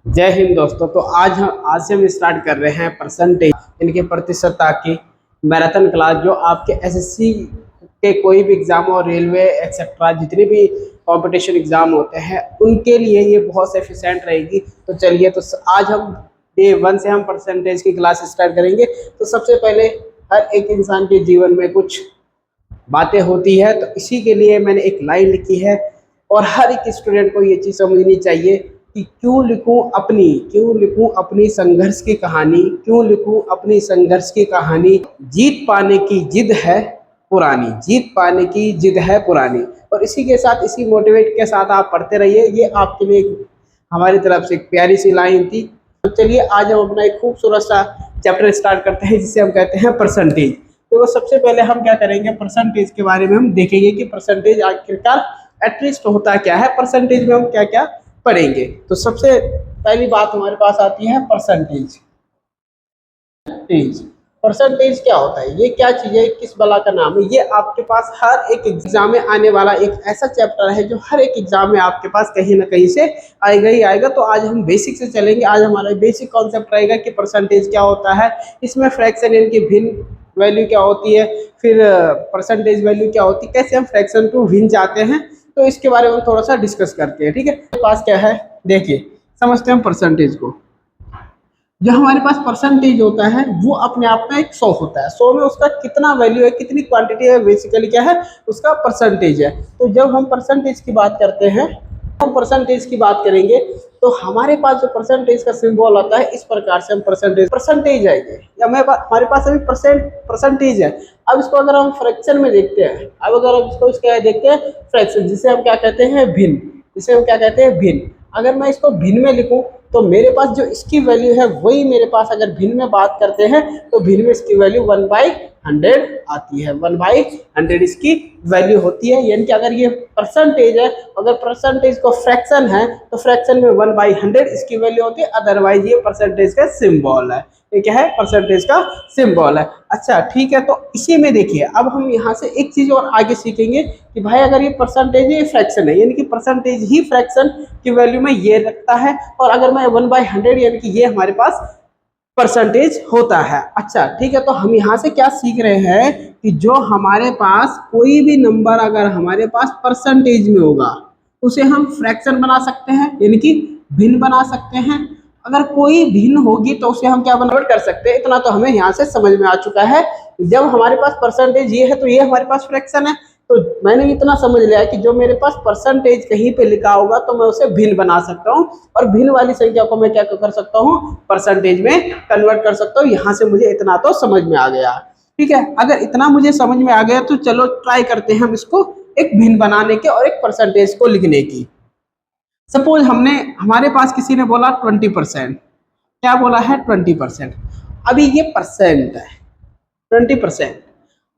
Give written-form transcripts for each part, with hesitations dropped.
जय हिंद दोस्तों। तो आज से हम स्टार्ट कर रहे हैं परसेंटेज इनके प्रतिशतता की मैराथन क्लास, जो आपके एसएससी के कोई भी एग्जाम और रेलवे एक्सेट्रा जितने भी कंपटीशन एग्जाम होते हैं उनके लिए ये बहुत एफिशिएंट रहेगी। तो चलिए, तो आज हम डे 1 से हम परसेंटेज की क्लास स्टार्ट करेंगे। तो सबसे पहले हर एक इंसान के जीवन में कुछ बातें होती है, तो इसी के लिए मैंने एक लाइन लिखी है और हर एक स्टूडेंट को ये चीज़ समझनी चाहिए कि क्यों लिखूं अपनी संघर्ष की कहानी, क्यों लिखूं अपनी संघर्ष की कहानी। जीत पाने की जिद है पुरानी, जीत पाने की जिद है पुरानी। और इसी के साथ, इसी मोटिवेट के साथ आप पढ़ते रहिए। ये आपके लिए हमारी तरफ से एक प्यारी सी लाइन थी। तो चलिए, आज हम अपना एक खूबसूरत सा चैप्टर स्टार्ट करते हैं जिसे हम कहते हैं परसेंटेज। तो सबसे पहले हम क्या करेंगे, परसेंटेज के बारे में हम देखेंगे कि परसेंटेज आखिरकार एटलीस्ट होता क्या है, परसेंटेज में हम क्या क्या पढ़ेंगे। तो सबसे पहली बात हमारे पास आती है परसेंटेज। परसेंटेज क्या होता है, ये क्या चीज़ है, किस बला का नाम है। ये आपके पास हर एक एग्जाम में आने वाला एक ऐसा चैप्टर है जो हर एक एग्जाम में आपके पास कहीं ना कहीं से आएगा ही आएगा। तो आज हम बेसिक से चलेंगे। आज हमारा बेसिक कॉन्सेप्ट रहेगा कि परसेंटेज क्या होता है, इसमें फ्रैक्शन यानी कि भिन्न वैल्यू क्या होती है, फिर परसेंटेज वैल्यू क्या होती है, कैसे हम फ्रैक्शन टू भिन्न जाते हैं। तो इसके बारे में थोड़ा सा डिस्कस करते हैं। ठीक है, मेरे पास क्या है, देखिए समझते हैं परसेंटेज को। जो हमारे पास परसेंटेज होता है वो अपने आप में एक 100 होता है। 100 में उसका कितना वैल्यू है, कितनी क्वांटिटी है, बेसिकली क्या है, उसका परसेंटेज है। तो जब हम परसेंटेज की बात करते हैं, हम परसेंटेज की बात करेंगे तो हमारे पास जो परसेंटेज का सिंबल होता है, इस प्रकार से हम परसेंटेज है ये, या हमारे पास अभी परसेंटेज है। अब इसको अगर हम फ्रैक्शन में देखते हैं, अब अगर हम इसको इसका देखते हैं फ्रैक्शन, जिसे हम क्या कहते हैं, भिन्न, जिसे हम क्या कहते हैं, भिन्न। अगर मैं इसको भिन्न में लिखूं तो मेरे पास जो इसकी वैल्यू है वही मेरे पास, अगर भिन्न में बात करते हैं तो भिन्न में इसकी वैल्यू 1/100 आती है। 1/100 इसकी वैल्यू होती है। यानी कि अगर ये परसेंटेज है, अगर परसेंटेज को फ्रैक्शन है तो फ्रैक्शन में 1/100 इसकी वैल्यू होती है। अदरवाइज ये परसेंटेज का सिंबल है। ये क्या है, परसेंटेज का सिंबल है। अच्छा ठीक है, तो इसी में देखिए अब हम यहाँ से एक चीज और आगे सीखेंगे कि भाई अगर ये परसेंटेज है, ये फ्रैक्शन है, यानी कि परसेंटेज ही फ्रैक्शन की वैल्यू में ये रखता है। और अगर मैं 1/100 यानी कि ये हमारे पास परसेंटेज होता है। अच्छा ठीक है, तो हम यहाँ से क्या सीख रहे हैं कि जो हमारे पास कोई भी नंबर अगर हमारे पास परसेंटेज में होगा उसे हम फ्रैक्शन बना सकते हैं, यानी कि भिन्न बना सकते हैं। अगर कोई भिन्न होगी तो उसे हम क्या कन्वर्ट कर सकते हैं। इतना तो हमें यहाँ से समझ में आ चुका है। जब हमारे पास परसेंटेज ये है तो ये हमारे पास फ्रैक्शन है। तो मैंने इतना समझ लिया कि जो मेरे पास परसेंटेज कहीं पे लिखा होगा तो मैं उसे भिन्न बना सकता हूँ, और भिन्न वाली संख्या को मैं क्या कर सकता हूँ, परसेंटेज में कन्वर्ट कर सकता हूँ। यहाँ से मुझे इतना तो समझ में आ गया। ठीक है, अगर इतना मुझे समझ में आ गया तो चलो ट्राई करते हैं हम इसको एक भिन्न बनाने के और एक परसेंटेज को लिखने की। सपोज हमारे पास किसी ने बोला 20%, क्या बोला है, 20%। अभी ये परसेंट है 20%।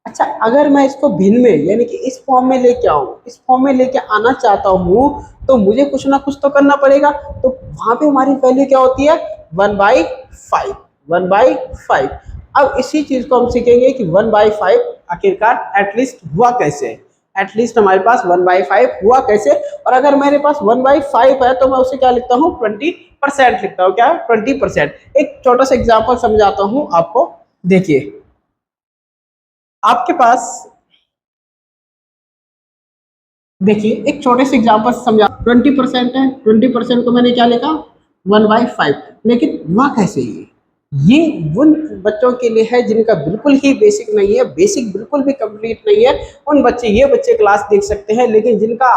अच्छा, अगर मैं इसको भिन्न में यानी कि इस फॉर्म में लेके आऊँ, इस फॉर्म में लेके आना चाहता हूँ तो मुझे कुछ ना कुछ तो करना पड़ेगा। तो वहां पे हमारी वैल्यू क्या होती है, 1/5, 1/5। अब इसी चीज को हम सीखेंगे कि 1/5 आखिरकार एटलीस्ट हुआ कैसे, एटलीस्ट हमारे पास 1/5 हुआ कैसे। और अगर मेरे पास 1/5 है तो मैं उसे क्या लिखता हूँ, 20% लिखता हूँ। क्या, 20%। एक छोटा सा एग्जाम्पल समझाता हूँ आपको। देखिए आपके पास, देखिए एक छोटे से एग्जाम्पल समझा, 20% है, 20% को मैंने क्या लिखा, 1/5। लेकिन हुआ कैसे ये उन बच्चों के लिए है जिनका बिल्कुल ही बेसिक नहीं है, बेसिक बिल्कुल भी कंप्लीट नहीं है। उन बच्चे, ये बच्चे क्लास देख सकते हैं, लेकिन जिनका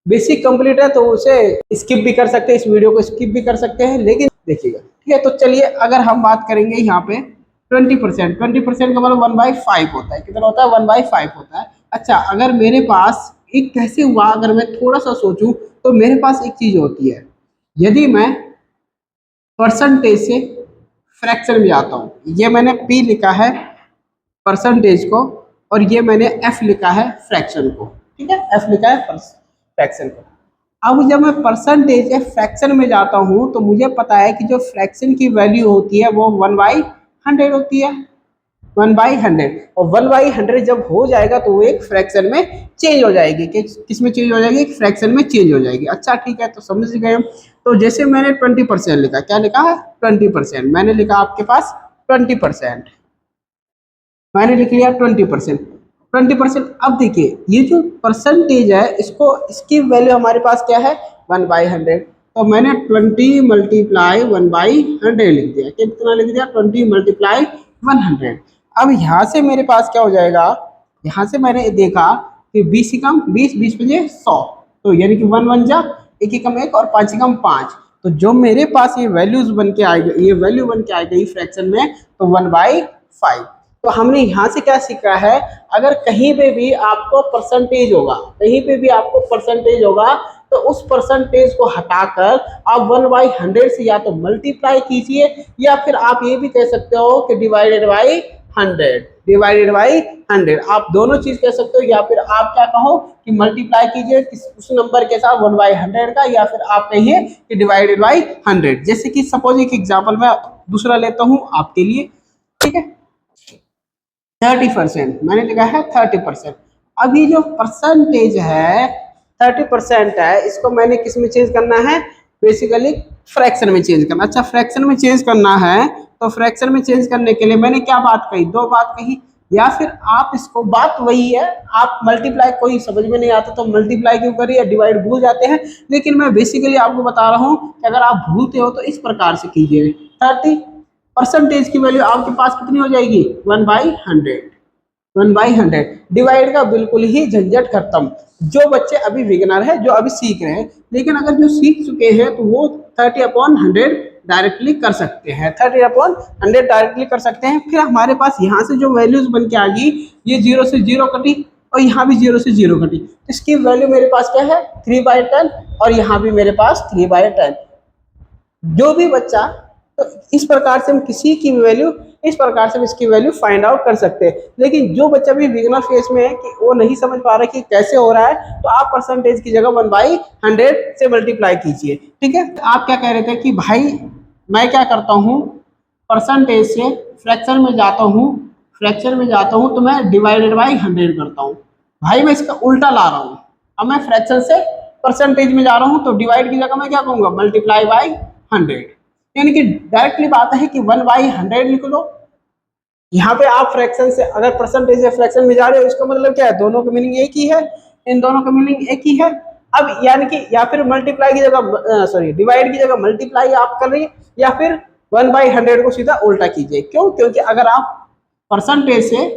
बेसिक कंप्लीट है तो उसे स्किप भी कर सकते हैं, इस वीडियो को स्किप भी कर सकते हैं, लेकिन देखिएगा। ठीक है, तो चलिए अगर हम बात करेंगे यहाँ पे 20% का मतलब 1/5 होता है। कितना होता है, 1/5 होता है। अच्छा, अगर मेरे पास एक कैसे हुआ, अगर मैं थोड़ा सा सोचूं तो मेरे पास एक चीज होती है, यदि मैं परसेंटेज से फ्रैक्शन में आता हूँ, ये मैंने पी लिखा है परसेंटेज को और ये मैंने एफ लिखा है फ्रैक्शन को। ठीक है, एफ लिखा है फ्रैक्शन को। अब जब मैं परसेंटेज या फ्रैक्शन में जाता हूँ तो मुझे पता है कि जो फ्रैक्शन की वैल्यू होती है वो 1/100 होती है। 1/100, और 1/100 जब हो जाएगा तो वो एक फ्रैक्शन में चेंज हो जाएगी। किस में चेंज हो जाएगी? एक फ्रैक्शन में चेंज हो जाएगी। अच्छा ठीक है, तो समझ गए हम। तो जैसे मैंने 20% लिखा, क्या लिखा है? 20%। मैंने लिखा आपके पास 20%, मैंने लिख लिया 20%। 20%। अब देखिए ये जो परसेंटेज है, इसको इसकी वैल्यू हमारे पास क्या है? 1/100। तो मैंने 20 मल्टीप्लाई 1/100 लिख दिया। कितना लिख दिया? 20 मल्टीप्लाई 100। अब यहाँ से मेरे पास क्या हो जाएगा? यहाँ से मैंने देखा कि 20 कम 20, 20 बजे 100, तो यानी कि 1 1 जा, एक ही कम एक और 5 कम 5। तो जो मेरे पास ये वैल्यूज बन के आएगी, ये वैल्यू बन के आ गई फ्रैक्शन में, तो 1/5। तो हमने यहाँ से क्या सीखा है? अगर कहीं पे भी आपको परसेंटेज होगा, कहीं पे भी आपको परसेंटेज होगा, तो उस परसेंटेज को हटाकर आप 1/100 से या तो मल्टीप्लाई कीजिए, या फिर आप ये भी कह सकते हो कि डिवाइडेड बाई 100, डिवाइडेड बाई 100। आप दोनों चीज कह सकते हो, या फिर आप क्या कहो कि मल्टीप्लाई कीजिए उस नंबर के साथ 1/100 का, या फिर आप कहिए कि डिवाइडेड बाई 100। जैसे कि सपोज एक एग्जाम्पल मैं दूसरा लेता हूँ आपके लिए, ठीक है। 30%, मैंने लिखा है 30%। अभी जो परसेंटेज है 30% है, इसको मैंने किस में चेंज करना है? बेसिकली फ्रैक्शन में चेंज करना। अच्छा, फ्रैक्शन में चेंज करना है, तो फ्रैक्शन में चेंज करने के लिए मैंने क्या बात कही? दो बात कही। या फिर आप इसको, बात वही है, आप मल्टीप्लाई, कोई समझ में नहीं आता तो मल्टीप्लाई क्यों करिए, डिवाइड भूल जाते हैं। लेकिन मैं बेसिकली आपको बता रहा हूँ कि अगर आप भूलते हो तो इस प्रकार से कीजिए। 30% की वैल्यू आपके पास कितनी हो जाएगी? 1/100। 1/100 डिवाइड का बिल्कुल ही झंझट खत्म। जो बच्चे अभी बिगिनर है, जो अभी सीख रहे हैं, लेकिन अगर जो सीख चुके हैं तो वो 30/100 डायरेक्टली कर सकते हैं। 30/100 डायरेक्टली कर सकते हैं। फिर हमारे पास यहाँ से जो वैल्यूज बन के आ गई, ये 0 से 0 कटी, और यहाँ भी 0 से 0 कटी, तो इसकी वैल्यू मेरे पास क्या है? 3/10, और यहाँ भी मेरे पास 3/10। जो भी बच्चा, तो इस प्रकार से हम किसी की वैल्यू, इस प्रकार से हम इसकी वैल्यू फाइंड आउट कर सकते हैं। लेकिन जो बच्चा भी बिगिनर फेज में है कि वो नहीं समझ पा रहा कि कैसे हो रहा है, तो आप परसेंटेज की जगह 1/100 से मल्टीप्लाई कीजिए। ठीक है, आप क्या कह रहे थे कि भाई मैं क्या करता हूँ, परसेंटेज से फ्रैक्शन में जाता हूँ, फ्रैक्शन में जाता हूँ तो मैं डिवाइडेड बाई 100 करता हूँ। भाई मैं इसका उल्टा ला रहा हूँ, अब मैं फ्रैक्शन से परसेंटेज में जा रहा हूँ, तो डिवाइड की जगह मैं क्या कहूँगा? Multiply by 100। यानी कि डायरेक्टली बात है कि 1/100 लिख लो। यहाँ पे आप फ्रैक्शन से, अगर परसेंटेज से फ्रैक्शन में जा रहे हो, इसका मतलब क्या है? दोनों का मीनिंग एक ही है, इन दोनों का मीनिंग एक ही है। अब यानी कि या फिर मल्टीप्लाई की जगह, सॉरी, डिवाइड की जगह मल्टीप्लाई आप कर रही है, या फिर 1/100 को सीधा उल्टा कीजिए। क्यों? क्योंकि अगर आप परसेंटेज से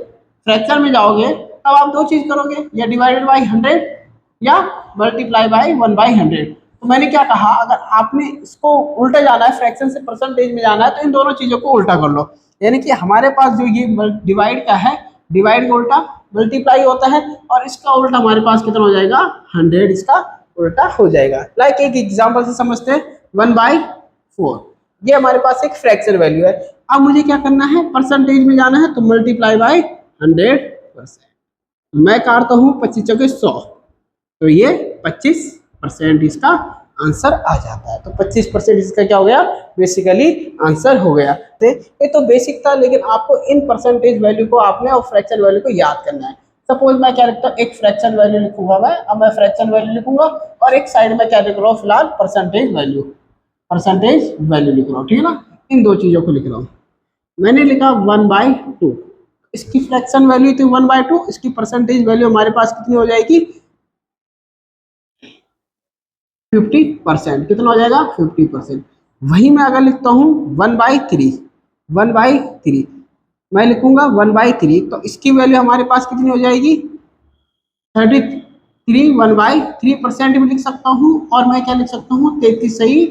फ्रैक्शन में जाओगे तब आप दो चीज करोगे, या डिवाइडेड बाई 100 या मल्टीप्लाई बाई 1/100। तो मैंने क्या कहा, अगर आपने इसको उल्टा जाना है, फ्रैक्शन से परसेंटेज में जाना है, तो इन दोनों चीजों को उल्टा कर लो। यानी कि हमारे पास जो ये डिवाइड का है, डिवाइड का उल्टा मल्टीप्लाई होता है, और इसका उल्टा हमारे पास कितना हो जाएगा? 100 इसका उल्टा हो जाएगा। लाइक एक एग्जाम्पल से समझते हैं, 1/4, ये हमारे पास एक फ्रैक्शन वैल्यू है। अब मुझे क्या करना है? परसेंटेज में जाना है, तो मल्टीप्लाई बाई 100%। मैं काटता हूँ 25 चौके 100, तो ये 25% इसका आंसर आ जाता है। तो 25% इसका क्या हो गया? बेसिकली आंसर हो गया। ये तो बेसिक था, लेकिन आपको इन परसेंटेज वैल्यू को आपने और फ्रैक्शन वैल्यू को याद करना है। सपोज मैं क्या लिखता हूँ, एक फ्रैक्शन वैल्यू लिखूंगा मैं, अब मैं फ्रैक्शन वैल्यू लिखूंगा, और एक साइड में क्या लिख रहा हूँ फिलहाल? परसेंटेज वैल्यू, परसेंटेज वैल्यू लिख रहा हूँ, ठीक है ना। इन दो चीजों को लिख रहा हूँ। मैंने लिखा 1/2, इसकी फ्रैक्शन वैल्यू थी 1/2, इसकी परसेंटेज वैल्यू हमारे पास कितनी हो जाएगी? 50%। कितना हो जाएगा? 50%। वही मैं अगर लिखता हूँ 1/3, 1/3, मैं लिखूंगा 1/3, तो इसकी वैल्यू हमारे पास कितनी हो जाएगी? 33। 1/3% भी लिख सकता हूँ, और मैं क्या लिख सकता हूँ? 33, सही,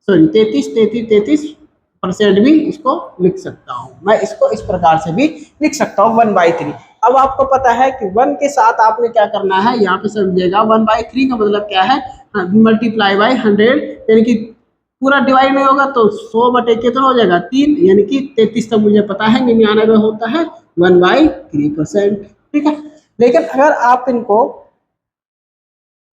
सॉरी, 33% भी इसको लिख सकता हूँ। मैं इसको इस प्रकार से भी लिख सकता हूँ, 1/3। अब आपको पता है कि 1 के साथ आपने क्या करना है, यहाँ पे समझिएगा। 1/3 का मतलब क्या है? मल्टीप्लाई बाई 100, यानी कि पूरा डिवाइड नहीं होगा तो 100 बटे कितना हो जाएगा? 3, यानी कि 33 तो मुझे पता है 99 होता है 1/3%। ठीक है, लेकिन अगर आप इनको,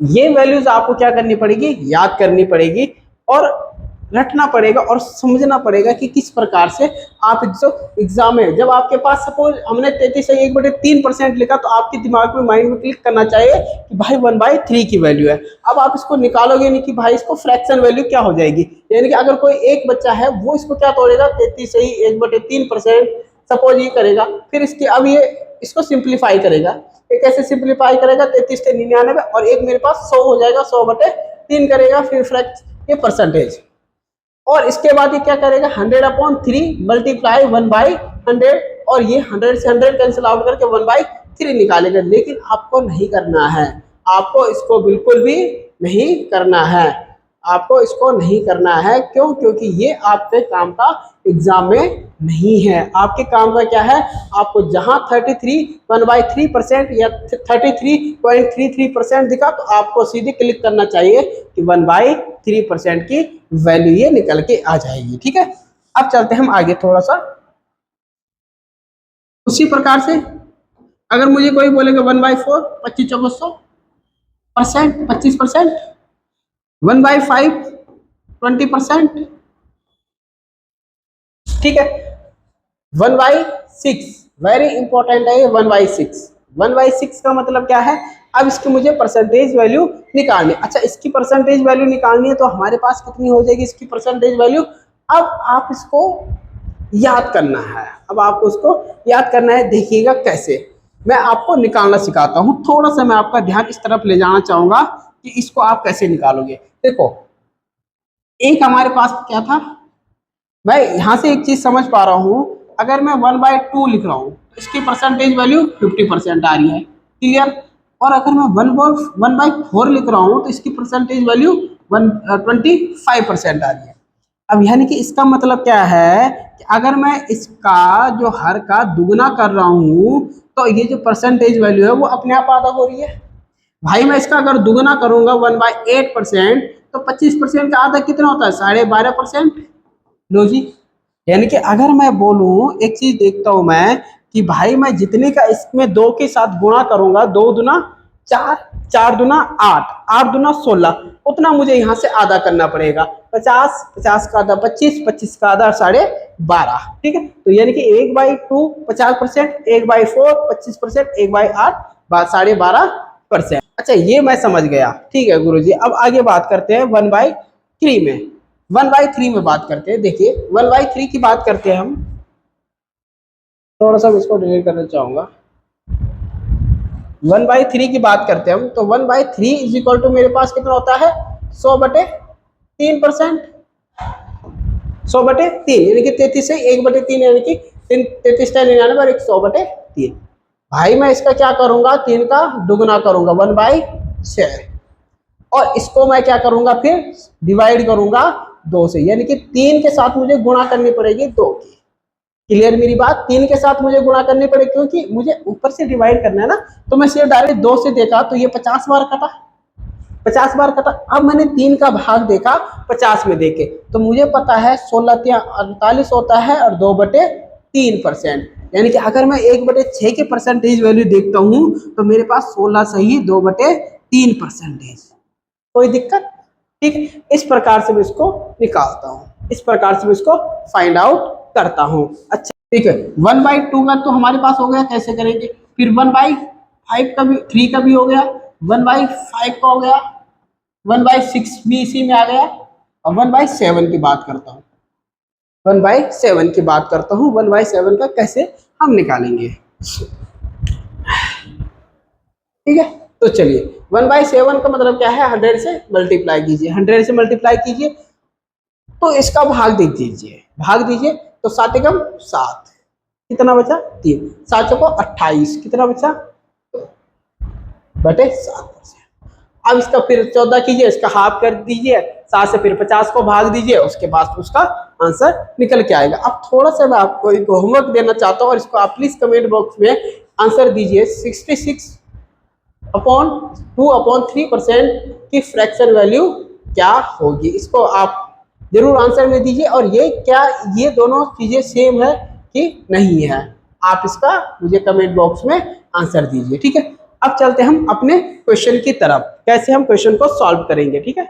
ये वैल्यूज आपको क्या करनी पड़ेगी? याद करनी पड़ेगी। और रटना पड़ेगा और समझना पड़ेगा कि किस प्रकार से आप जो एग्जाम में, जब आपके पास सपोज हमने 33/3% लिखा, तो आपके दिमाग में, माइंड में क्लिक करना चाहिए कि भाई 1/3 की वैल्यू है। अब आप इसको निकालोगे नहीं कि भाई इसको फ्रैक्शन वैल्यू क्या हो जाएगी, यानी कि अगर कोई एक बच्चा है वो इसको क्या तोड़ेगा, 33/1/3% सपोज ये करेगा, फिर इसकी अब ये इसको सिंप्लीफाई करेगा। ये कैसे सिंप्लीफाई करेगा, 33 से 99 और एक मेरे पास 100 हो जाएगा, 100/3 करेगा, फिर ये परसेंटेज। और इसके बाद ये क्या करेगा, 100/3 मल्टीप्लाई 1/100, और ये 100 से 100 कैंसिल आउट करके 1/3 निकालेगा। लेकिन आपको नहीं करना है, आपको इसको बिल्कुल भी नहीं करना है, आपको इसको नहीं करना है। क्यों? क्योंकि ये आपके काम का एग्जाम में नहीं है। आपके काम का क्या है, आपको जहां 1/3% या 33.33% दिखा, तो आपको सीधे क्लिक करना चाहिए कि 1/3% की वैल्यू ये निकल के आ जाएगी। ठीक है, अब चलते हैं हम आगे थोड़ा सा। उसी प्रकार से अगर मुझे कोई बोलेगा 1/4 25% 25%, 1/5 20%, ठीक है। 1/6 वेरी इंपॉर्टेंट है ये, 1/6। 1/6 का मतलब क्या है, अब इसकी मुझे परसेंटेज वैल्यू निकालनी। अच्छा, इसकी परसेंटेज वैल्यू निकालनी है तो हमारे पास कितनी हो जाएगी इसकी परसेंटेज वैल्यू। अब आप इसको याद करना है, अब आपको इसको याद करना है। देखिएगा कैसे मैं आपको निकालना सिखाता हूं। थोड़ा सा मैं आपका ध्यान इस तरफ ले जाना चाहूंगा कि इसको आप कैसे निकालोगे। देखो, एक हमारे पास क्या था, मैं यहां से एक चीज समझ पा रहा हूं, अगर मैं 1/2 लिख रहा हूं तो इसकी परसेंटेज वैल्यू 50% आ रही है, क्लियर। और अगर मैं 1/4 लिख रहा हूं तो इसकी परसेंटेज वैल्यू 25% आ रही है। अब यानी कि इसका मतलब क्या है कि अगर मैं इसका जो हर का दुगना कर रहा हूं तो ये जो परसेंटेज वैल्यू है वो अपने आप आधा हो रही है। भाई मैं इसका अगर दुगना करूंगा 1/8%, तो 25% का आधा कितना होता है, 12.5%। लो जी, यानी कि अगर मैं बोलूं, एक चीज देखता हूं मैं कि भाई मैं जितने का इसमें 2 के साथ गुणा करूंगा, 2 दूना 4, 4 दूना 8, 8 दूना 16, उतना मुझे यहाँ से आधा करना पड़ेगा। 50, 50 का आधा 25, 25 का आधा 12.5, ठीक है। तो यानी कि 1/2 50%, 1/4 25%, 1/8 12.5%। अच्छा, ये मैं समझ गया, ठीक है गुरुजी। अब आगे बात करते हैं 1/3 में। 1/3 में बात करते हैं। देखिए 1/3 की बात करते हैं हम, थोड़ा सा इसको डिलीट करना चाहूंगा। 1/3 की बात करते हैं हम, तो 1/3 इज इक्वल टू मेरे पास कितना होता है, 100/3%। 100/3 यानी कि 33 से 1/3, यानी कि 33.99 और 100/3। भाई मैं इसका क्या करूंगा, 3 का दुगना करूंगा 1/6, और इसको मैं क्या करूंगा, फिर डिवाइड करूंगा 2 से, यानी कि 3 के साथ मुझे गुणा करनी पड़ेगी 2 की। क्लियर मेरी बात, 3 के साथ मुझे गुणा करनी पड़ेगी क्योंकि मुझे ऊपर से डिवाइड करना है ना। तो मैं सिर्फ डायरेक्ट 2 से देखा तो ये 50 बार कटा, 50 बार कटा। अब मैंने 3 का भाग देखा 50 में देखे, तो मुझे पता है 16×48 होता है और 2/3%। यानी कि अगर मैं 1/6 के परसेंटेज वैल्यू देखता हूं तो मेरे पास 16 सही 2/3%। कोई दिक्कत, ठीक। इस प्रकार से मैं इसको निकालता हूं, इस प्रकार से मैं इसको फाइंड आउट करता हूं। अच्छा ठीक है, 1/2 का तो हमारे पास हो गया, कैसे करेंगे। फिर 1/5 का भी, 3 का भी हो गया, 1/5 का हो गया, 1/6 भी इसी में आ गया। और 1/7 की बात करता हूँ, 1/7 की बात करता हूँ। 1/7 का कैसे हम निकालेंगे, ठीक है। तो चलिए 1/7 का मतलब क्या है, 100 से मल्टीप्लाई कीजिए, 100 से मल्टीप्लाई कीजिए तो इसका भाग दे दीजिए, भाग दीजिए तो 7 एकम 7, कितना बचा 3, 7 चौको 28, कितना बचा 7/7। अब इसका फिर 14 कीजिए, इसका हाफ कर दीजिए, 7 से फिर 50 को भाग दीजिए, उसके बाद उसका आंसर निकल के आएगा। अब थोड़ा सा मैं आपको एक होमवर्क देना चाहता हूँ और इसको आप प्लीज कमेंट बॉक्स में आंसर दीजिए। 66/2/3% की फ्रैक्शन वैल्यू क्या होगी, इसको आप जरूर आंसर में दीजिए। और ये क्या, ये दोनों चीजें सेम है कि नहीं है, आप इसका मुझे कमेंट बॉक्स में आंसर दीजिए, ठीक है। अब चलते हैं हम अपने क्वेश्चन की तरफ, कैसे हम क्वेश्चन को सॉल्व करेंगे, ठीक है।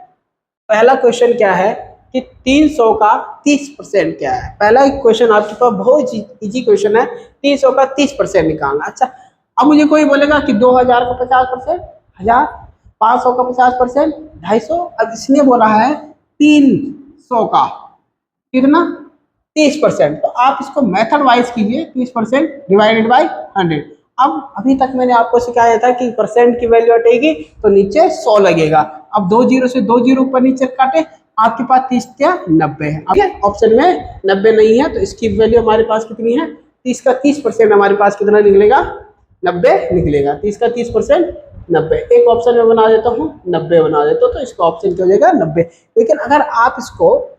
पहला क्वेश्चन क्या है, कि 300 का 30% क्या है। पहला क्वेश्चन आपके पास बहुत इजी क्वेश्चन है, 300 का 30% निकालना। अच्छा, अब मुझे कोई बोलेगा कि 2000 का 50%, 1000, 500 का 50%, 250। अब इसने बोला है 300 का कितना 30%, तो आप इसको मेथड वाइज कीजिए, 30% डिवाइडेड बाई 100। अब अभी तक मैंने आपको सिखाया था कि परसेंट की वैल्यू हटेगी तो नीचे 100 लगेगा। अब 2 जीरो से 2 जीरो ऊपर नीचे काटे, आपके पास 30 या 90 है। अब ऑप्शन में 90 नहीं है तो इसकी वैल्यू हमारे पास कितनी है, 30 का 30% हमारे पास कितना निकलेगा, 90 निकलेगा। 30 का 30% 90। एक ऑप्शन में बना देता हूँ, 90 बना देता हूँ, तो इसका ऑप्शन क्या हो जाएगा, 90। लेकिन अगर आप इसको,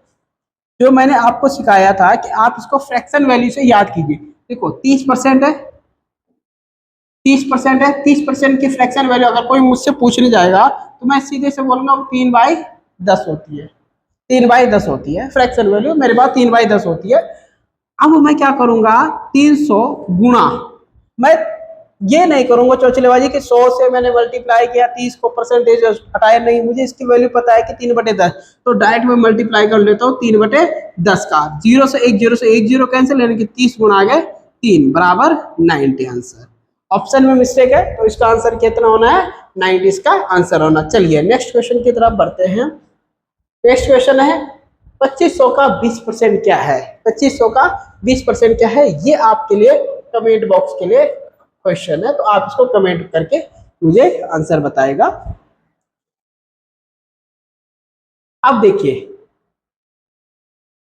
जो मैंने आपको सिखाया था कि आप इसको फ्रैक्शन वैल्यू से याद कीजिए। देखो 30% है, 30% है, 30% की फ्रैक्शन वैल्यू अगर कोई मुझसे पूछने जाएगा तो मैं सीधे से बोलूंगा वो 3/10 होती है, 3/10 होती है फ्रैक्शन वैल्यू, मेरे पास 3/10 होती है। अब मैं क्या करूंगा, 300 गुणा, मैं ये नहीं करूंगा चौचलेबाजी कि 100 से मैंने मल्टीप्लाई किया 30 को परसेंटेज हटाया, नहीं, मुझे इसकी वैल्यू पता है कि 3/10, तो डायरेक्ट मैं मल्टीप्लाई कर लेता हूँ 3/10 का। जीरो से एक जीरो कैंसिल, यानी कि 30 गुणा आ गए 3 बराबर 90 आंसर। ऑप्शन में मिस्टेक है तो इसका आंसर कितना होना है, 90 इसका आंसर होना। चलिए नेक्स्ट क्वेश्चन की तरफ बढ़ते हैं। नेक्स्ट क्वेश्चन है 2500 का 20% क्या है। 2500 का 20% क्या है, ये आपके लिए कमेंट बॉक्स के लिए क्वेश्चन है, तो आप इसको कमेंट करके मुझे आंसर बताएगा। अब देखिए,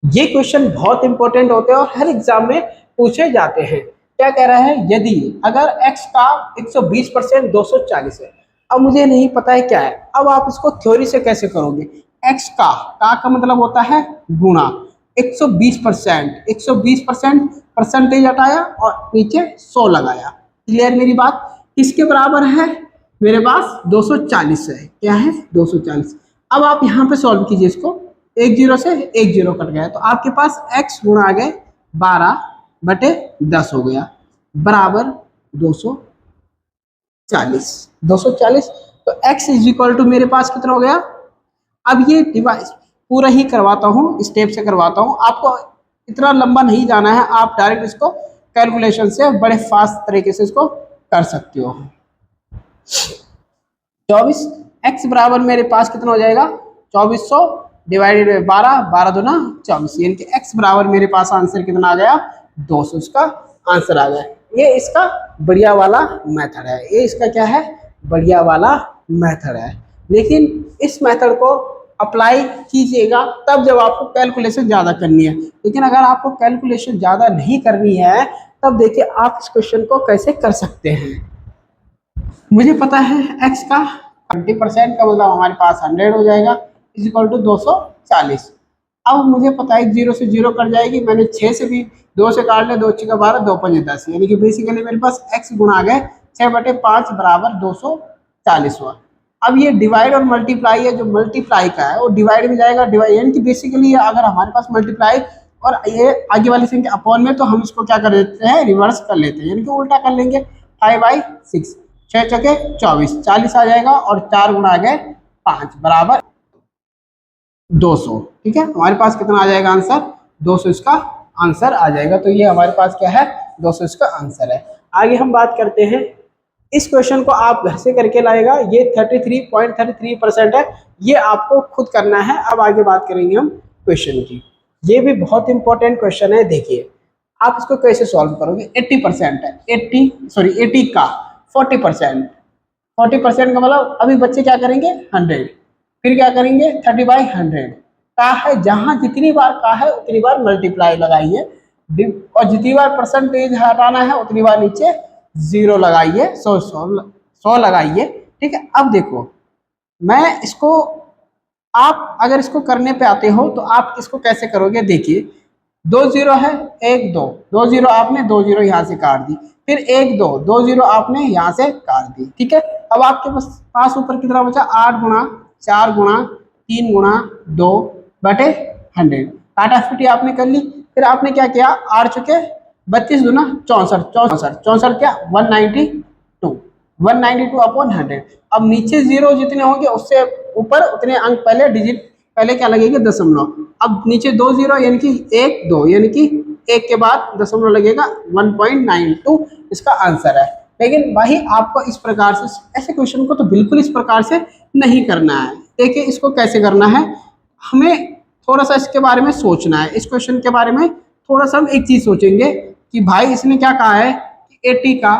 ये क्वेश्चन बहुत इंपॉर्टेंट होते हैं और हर एग्जाम में पूछे जाते हैं। क्या कह रहा है, यदि अगर x का 120% 240 है। अब मुझे नहीं पता है क्या है, अब आप इसको थ्योरी से कैसे करोगे। x का मतलब होता है गुणा, 120%, 120% परसेंटेज हटाया और नीचे 100 लगाया। क्लियर मेरी बात, किसके बराबर है, मेरे पास 240 है। क्या है, 240। अब आप यहाँ पे सॉल्व कीजिए इसको, एक जीरो से एक जीरो कट गया तो आपके पास x गुणा आ गए 12/10 हो गया बराबर 240। 240 तो x इज इक्वल टू मेरे पास कितना हो गया। अब ये डिवाइस पूरा ही करवाता हूँ, स्टेप से करवाता हूँ, आपको इतना लंबा नहीं जाना है, आप डायरेक्ट इसको कैलकुलेशन से बड़े फास्ट तरीके से इसको कर सकते हो। 24 x बराबर मेरे पास कितना हो जाएगा, 2400 डिवाइडेड बाई 12, 12 दूना 24, यानी कि x बराबर मेरे पास आंसर कितना आ गया, 200 इसका आंसर आ गया। ये इसका बढ़िया वाला मेथड है, ये इसका क्या है, बढ़िया वाला मेथड है। लेकिन इस मेथड को अप्लाई कीजिएगा तब जब आपको कैलकुलेशन ज़्यादा करनी है। लेकिन अगर आपको कैलकुलेशन ज़्यादा नहीं करनी है तब देखिए आप इस क्वेश्चन को कैसे कर सकते हैं। मुझे पता है x का 20% का मतलब हमारे पास 100 हो जाएगा इज इक्वल टू 240। अब मुझे पता है जीरो से जीरो कट जाएगी, मैंने 6 से भी 2 से काट लिया, 2 6 का 12, 2 5 10, यानी कि बेसिकली मेरे पास x गुणा आ गए 6/5 बराबर 240 हुआ। अब ये डिवाइड और मल्टीप्लाई है, जो मल्टीप्लाई का है वो डिवाइड में जाएगा, डिवाइड यानी कि बेसिकली अगर हमारे पास मल्टीप्लाई और ये आगे वाली संख्या अपॉन में, तो हम इसको क्या कर देते हैं, रिवर्स कर लेते हैं, यानी कि उल्टा कर लेंगे। 5/6, 6 चौके 24, 40 आ जाएगा और 4 गुणा आ गए 5 बराबर 200। ठीक है, हमारे पास कितना आ जाएगा आंसर, 200 इसका आंसर आ जाएगा। तो ये हमारे पास क्या है, 200 इसका आंसर है। आगे हम बात करते हैं, इस क्वेश्चन को आप घर से करके लाएगा, ये 33.33% है, ये आपको खुद करना है। अब आगे बात करेंगे हम क्वेश्चन की, ये भी बहुत इंपॉर्टेंट क्वेश्चन है। देखिए आप इसको कैसे सॉल्व करोगे। 80% है, 80 का 40%, 40% का मतलब अभी बच्चे क्या करेंगे 100, फिर क्या करेंगे 30/100 का है, जहां जितनी बार का है उतनी बार मल्टीप्लाई लगाइए और जितनी बार परसेंटेज हटाना है उतनी बार नीचे 0 लगाइए, 100 लगाइए। ठीक है, अब देखो मैं इसको, आप अगर इसको करने पे आते हो तो आप इसको कैसे करोगे। देखिए 2 0 है, 1 2, 2 0 आपने 2 0 यहाँ से काट दी, फिर 1 2, 2 0 आपने यहाँ से काट दी। ठीक है, अब आपके पास ऊपर कितना बचा, 8 गुणा 4 गुणा 3 गुणा 2/100, काटा फिटी आपने कर ली। फिर आपने क्या किया, 8 चुके 32 दूना 64, 64 क्या 192, 192 अपॉन 100। अब नीचे जीरो जितने होंगे उससे ऊपर उतने अंक पहले डिजिट पहले क्या लगेगा, दशमलव। अब नीचे 2 जीरो यानी कि 1 2, यानी कि 1 के बाद दशमलव लगेगा, 1.92 इसका आंसर है। लेकिन भाई आपको इस प्रकार से ऐसे क्वेश्चन को तो बिल्कुल इस प्रकार से नहीं करना है। देखिए इसको कैसे करना है, हमें थोड़ा सा इसके बारे में सोचना है। इस क्वेश्चन के बारे में थोड़ा सा हम एक चीज सोचेंगे कि भाई इसने क्या कहा है कि 80 का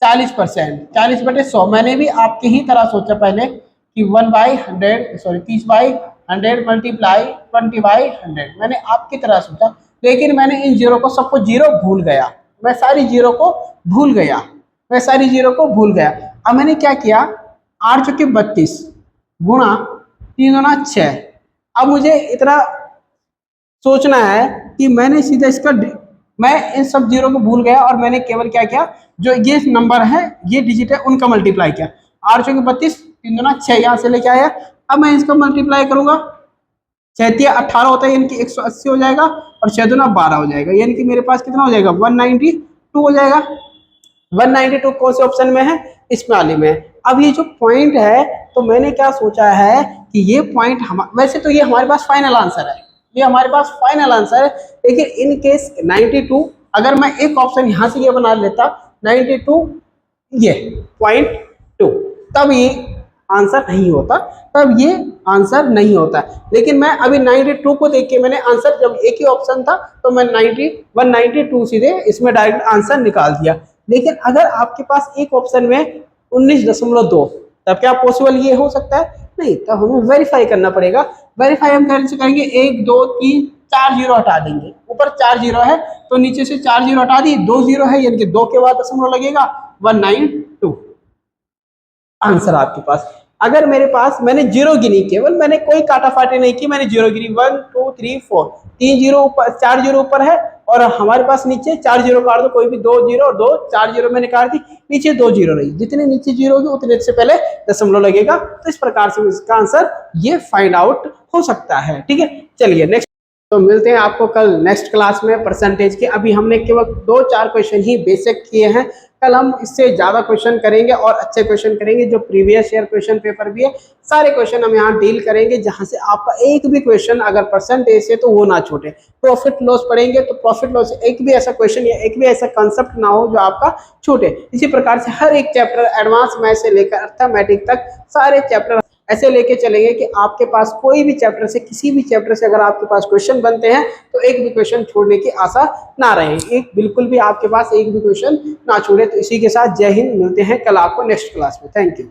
40%, 40/100। मैंने भी आपकी ही तरह सोचा पहले कि 30/100 मल्टीप्लाई 20/100, मैंने आपकी तरह सोचा। लेकिन मैंने इन जीरो को सबको जीरो भूल गया, मैं सारी जीरो को भूल गया, मैं सारी जीरो को भूल गया। अब मैंने क्या किया, 8 चौके 32 गुणा 3 दूना 6। अब मुझे इतना सोचना है कि मैंने सीधा इसका मैं इन सब जीरो को भूल गया और मैंने केवल क्या किया, जो ये नंबर है ये डिजिट है उनका मल्टीप्लाई किया। 8 चौके 32, 3 दूना 6 यहाँ से लेके आया। अब मैं इसका मल्टीप्लाई करूंगा, 6 18 होता है यानी कि 180 हो जाएगा और 6 दूना 12 हो जाएगा, यानी कि मेरे पास कितना हो जाएगा, 192 हो जाएगा। 192 कौन से ऑप्शन में है, इसमें वाले में। अब ये जो पॉइंट है, तो मैंने क्या सोचा है कि ये पॉइंट वैसे तो ये हमारे पास फाइनल आंसर है, ये हमारे पास फाइनल आंसर है। लेकिन इन केस 92, अगर मैं एक ऑप्शन यहां से ये बना लेता 92 ये .2, तब ये आंसर नहीं होता, तब ये आंसर नहीं होता। लेकिन मैं अभी 92 को देख के मैंने आंसर, जब एक ही ऑप्शन था तो मैं 192 सीधे इसमें डायरेक्ट आंसर निकाल दिया। लेकिन अगर आपके पास एक ऑप्शन में 19.2, तब क्या पॉसिबल ये हो सकता है, नहीं, तब हमें वेरीफाई करना पड़ेगा। वेरीफाई हम कैसे करेंगे, 1 2 3 4 जीरो हटा देंगे, ऊपर 4 जीरो है तो नीचे से 4 जीरो हटा दिए, 2 जीरो है यानी कि 2 के बाद दशमलव लगेगा, 192 आंसर आपके पास। अगर मेरे पास मैंने जीरो गिनी, केवल मैंने कोई काटा फाटी नहीं की, मैंने जीरो गिनी 1 2 3 4, 3 जीरो ऊपर, 4 जीरो ऊपर है और हमारे पास नीचे 4 जीरो काट दो, कोई भी 2 जीरो और 2 4 जीरो मैंने काट दी, नीचे 2 जीरो रही, जितने नीचे जीरो होगी उतने से पहले दशमलव लगेगा। तो इस प्रकार से इसका आंसर ये फाइंड आउट हो सकता है। ठीक है, चलिए नेक्स्ट, तो मिलते हैं आपको कल नेक्स्ट क्लास में परसेंटेज के। अभी हमने केवल 2-4 क्वेश्चन ही बेसिक किए हैं, कल हम इससे ज़्यादा क्वेश्चन करेंगे और अच्छे क्वेश्चन करेंगे, जो प्रीवियस ईयर क्वेश्चन पेपर भी है सारे क्वेश्चन हम यहाँ डील करेंगे, जहाँ से आपका एक भी क्वेश्चन अगर परसेंटेज से तो वो ना छूटे। प्रॉफिट लॉस पढ़ेंगे तो प्रॉफिट लॉस एक भी ऐसा क्वेश्चन या एक भी ऐसा कंसेप्ट ना हो जो आपका छूटे। इसी प्रकार से हर एक चैप्टर एडवांस मैथ से लेकर अर्थमेटिक तक सारे चैप्टर ऐसे लेके चलेंगे कि आपके पास कोई भी चैप्टर से, किसी भी चैप्टर से अगर आपके पास क्वेश्चन बनते हैं तो एक भी क्वेश्चन छोड़ने की आशा ना रहे, एक बिल्कुल भी आपके पास एक भी क्वेश्चन ना छोड़े। तो इसी के साथ जय हिंद, मिलते हैं कल आपको नेक्स्ट क्लास में। Thank you.